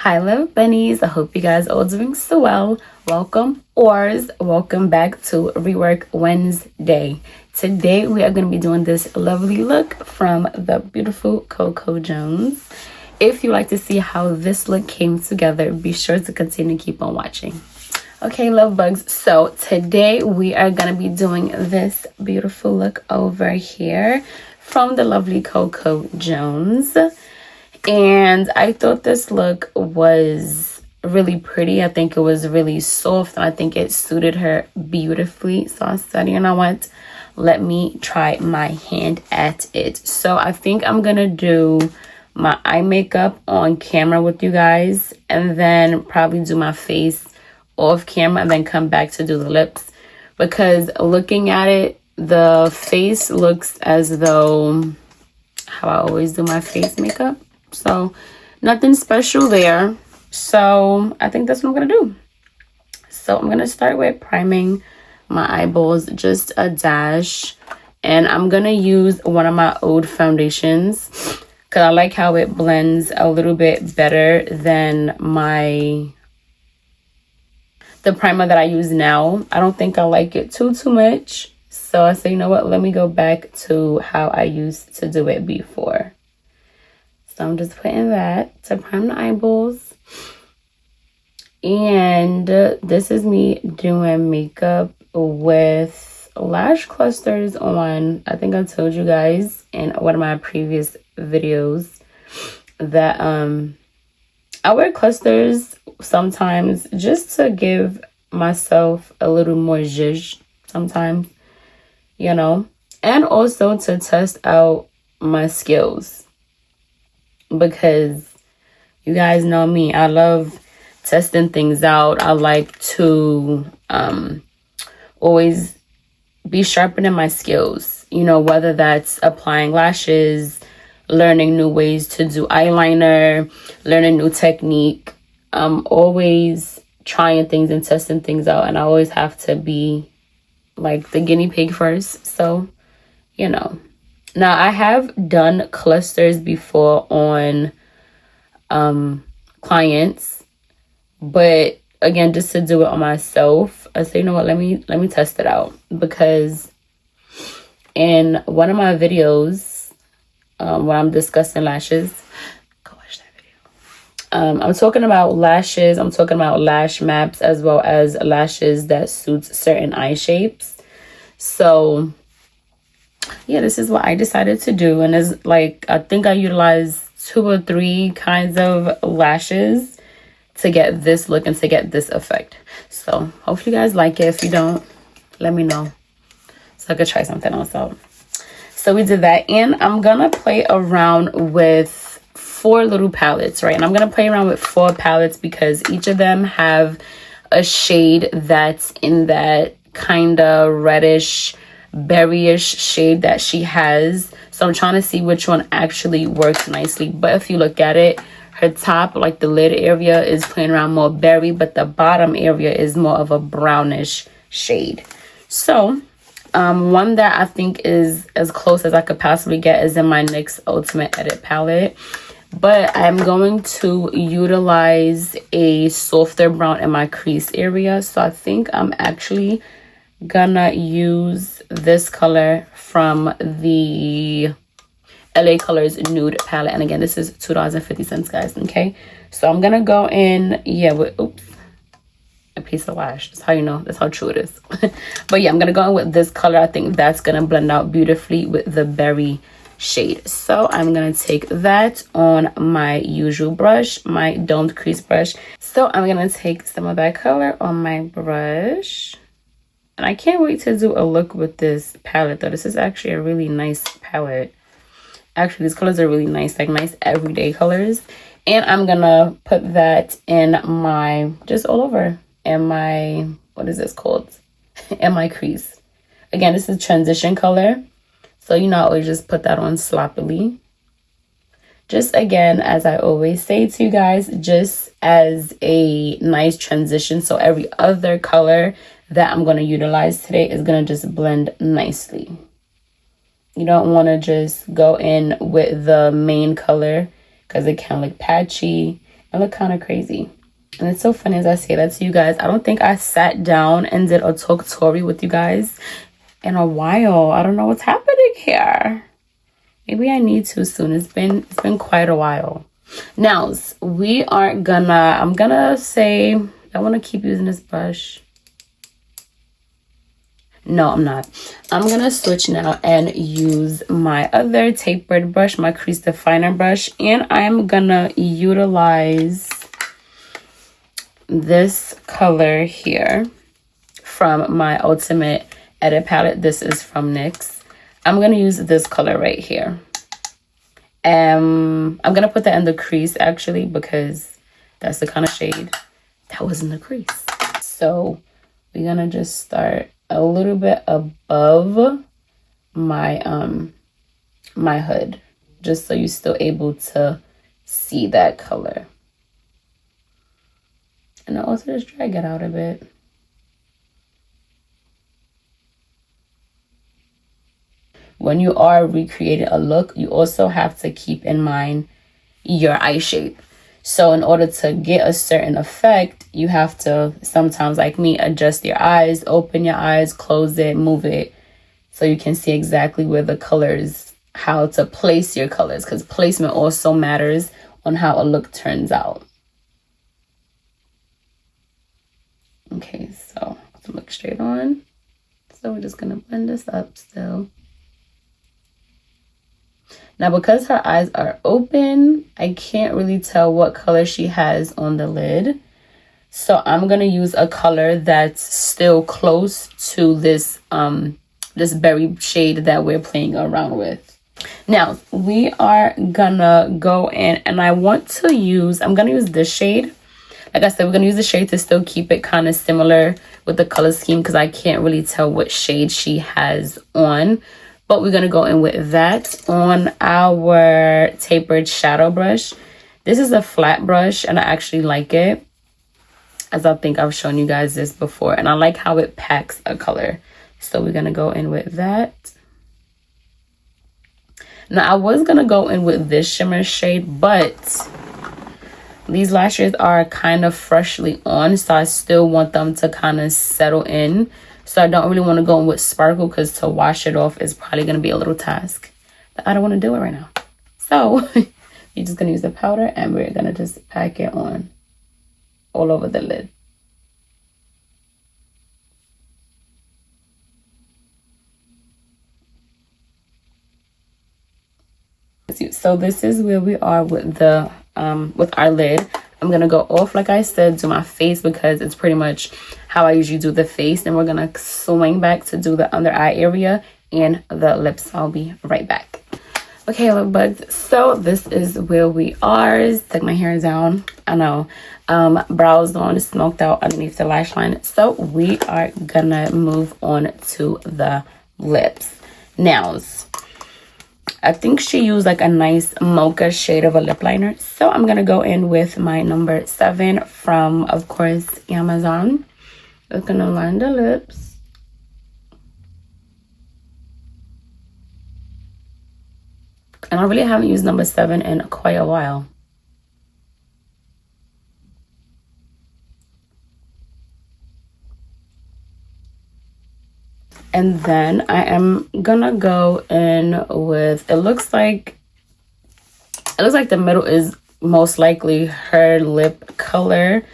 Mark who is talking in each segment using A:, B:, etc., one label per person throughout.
A: Hi, love bunnies. I hope you guys are all doing so well. Welcome back to Rework Wednesday. Today we are going to be doing this lovely look from the beautiful Coco Jones. If you like to see how this look came together, be sure to continue to keep on watching. Okay, love bugs, so today we are going to be doing this beautiful look over here from the lovely Coco Jones. And I thought this look was really pretty. I think it was really soft, and I think it suited her beautifully. So I said, you know what, let me try my hand at it. So I think I'm gonna do my eye makeup on camera with you guys, and then probably do my face off camera, and then come back to do the lips, because looking at it, the face looks as though how I always do my face makeup. So nothing special there. So I think that's what I'm gonna do. So I'm gonna start with priming my eyeballs, just a dash, and I'm gonna use one of my old foundations because I like how it blends a little bit better than the primer that I use now. I don't think I like it too much, so I say, you know what, let me go back to how I used to do it before. So I'm just putting that to prime the eyeballs. And this is me doing makeup with lash clusters on. I think I told you guys in one of my previous videos that I wear clusters sometimes just to give myself a little more zhuzh sometimes, you know, and also to test out my skills. Because you guys know me, I love testing things out. I like to always be sharpening my skills, you know, whether that's applying lashes, learning new ways to do eyeliner, learning new technique. I'm always trying things and testing things out, and I always have to be like the guinea pig first. So, you know. Now, I have done clusters before on clients, but again, just to do it on myself, I say, you know what, let me test it out, because in one of my videos when I'm discussing lashes, go watch that video. I'm talking about lashes, I'm talking about lash maps, as well as lashes that suits certain eye shapes. So yeah, this is what I decided to do, and it's like, I think I utilized 2 or 3 kinds of lashes to get this look and to get this effect. So hopefully you guys like it. If you don't, let me know so I could try something else out. So we did that, and I'm gonna play around with 4 little palettes, right? And I'm gonna play around with 4 palettes because each of them have a shade that's in that kind of reddish berryish shade that she has. So I'm trying to see which one actually works nicely. But if you look at it, her top, like the lid area, is playing around more berry, but the bottom area is more of a brownish shade. So one that I think is as close as I could possibly get is in my NYX Ultimate Edit palette, but I'm going to utilize a softer brown in my crease area. So I think I'm actually gonna use this color from the LA Colors Nude palette, and again, this is $2.50, guys. Okay, so I'm gonna go in, yeah, with a piece of lash. That's how you know, that's how true it is. But yeah, I'm gonna go in with this color. I think that's gonna blend out beautifully with the berry shade. So I'm gonna take that on my usual brush, my domed crease brush. So I'm gonna take some of that color on my brush. And I can't wait to do a look with this palette, though. This is actually a really nice palette. Actually, these colors are really nice, like nice everyday colors. And I'm gonna put that in my, just all over, in my, what is this called? In my crease. Again, this is transition color. So, you know, I always just put that on sloppily. Just again, as I always say to you guys, just as a nice transition. So every other color that I'm going to utilize today is going to just blend nicely. You don't want to just go in with the main color because it can look patchy I look kind of crazy. And it's so funny as I say that to you guys. I don't think I sat down and did a tutorial with you guys in a while. I don't know what's happening here. Maybe I need to soon. It's been quite a while. Now, I'm gonna say, I want to keep using this brush. No, I'm not. I'm gonna switch now and use my other tapered brush, my crease definer brush, and I'm gonna utilize this color here from my Ultimate Edit palette. This is from NYX. I'm gonna use this color right here. I'm gonna put that in the crease actually, because that's the kind of shade that was in the crease. So we're gonna just start a little bit above my my hood, just so you're still able to see that color. And I also just drag it out a bit. When you are recreating a look, you also have to keep in mind your eye shape. So in order to get a certain effect, you have to sometimes, like me, adjust your eyes, open your eyes, close it, move it, so you can see exactly where the colors, how to place your colors, because placement also matters on how a look turns out. Okay, so let's look straight on. So we're just gonna blend this up still. Now, because her eyes are open, I can't really tell what color she has on the lid. So I'm going to use a color that's still close to this, this berry shade that we're playing around with. Now, we are going to go in and I'm going to use this shade. Like I said, we're going to use the shade to still keep it kind of similar with the color scheme, because I can't really tell what shade she has on. But we're going to go in with that on our tapered shadow brush. This is a flat brush and I actually like it, as I think I've shown you guys this before. And I like how it packs a color. So we're going to go in with that. Now, I was going to go in with this shimmer shade, but these lashes are kind of freshly on. So I still want them to kind of settle in. So I don't really want to go in with sparkle, because to wash it off is probably going to be a little task. But I don't want to do it right now. So you're just going to use the powder and we're going to just pack it on all over the lid. So this is where we are with the with our lid. I'm gonna go off, like I said, to my face, because it's pretty much how I usually do the face. Then we're gonna swing back to do the under eye area and the lips. I'll be right back. Okay, look bugs. So this is where we are. Stick my hair down. I know. Brows on, smoked out underneath the lash line. So we are gonna move on to the lips. Now, I think she used like a nice mocha shade of a lip liner. So I'm going to go in with my number 7 from, of course, Amazon. I'm going to line the lips. And I really haven't used number 7 in quite a while. And then I am gonna go in with, it looks like the middle is most likely her lip color,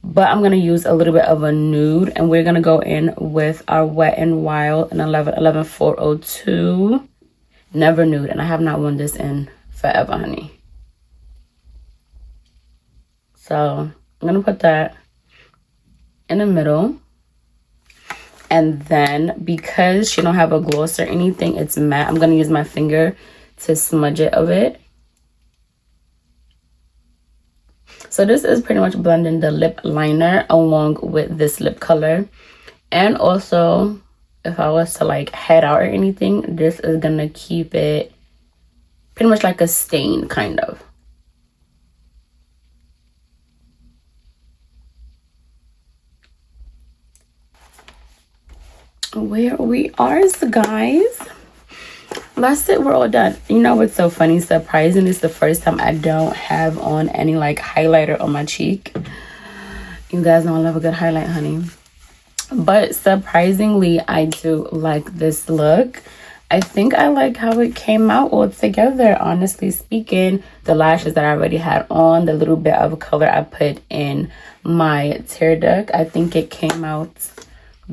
A: but I'm gonna use a little bit of a nude, and we're gonna go in with our Wet n Wild in 11402 Never Nude. And I have not worn this in forever, honey. So I'm gonna put that in the middle. And then, because she don't have a gloss or anything, it's matte, I'm going to use my finger to smudge it a bit. So this is pretty much blending the lip liner along with this lip color. And also, if I was to like head out or anything, this is going to keep it pretty much like a stain, kind of. Where we are, guys, that's it. We're all done. You know what's so funny? Surprisingly, it's the first time I don't have on any like highlighter on my cheek. You guys know I love a good highlight, honey. But surprisingly, I do like this look. I think I like how it came out all together, honestly speaking. The lashes that I already had on, the little bit of color I put in my tear duct, I think it came out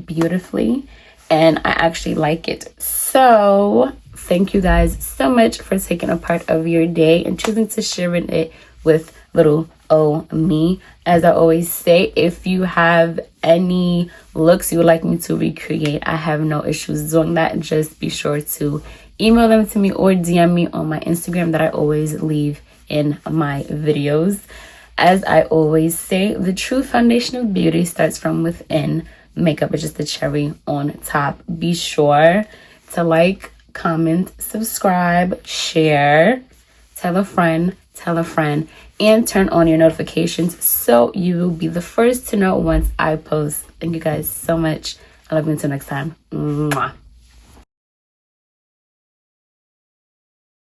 A: beautifully. And I actually like it. So thank you guys so much for taking a part of your day and choosing to share it with little old me. As I always say, if you have any looks you would like me to recreate, I have no issues doing that. Just be sure to email them to me or DM me on my Instagram that I always leave in my videos. As I always say, the true foundation of beauty starts from within. Makeup is just the cherry on top. Be sure to like, comment, subscribe, share, tell a friend, and turn on your notifications so you will be the first to know once I post. Thank you guys so much. I love you until next time. Mwah.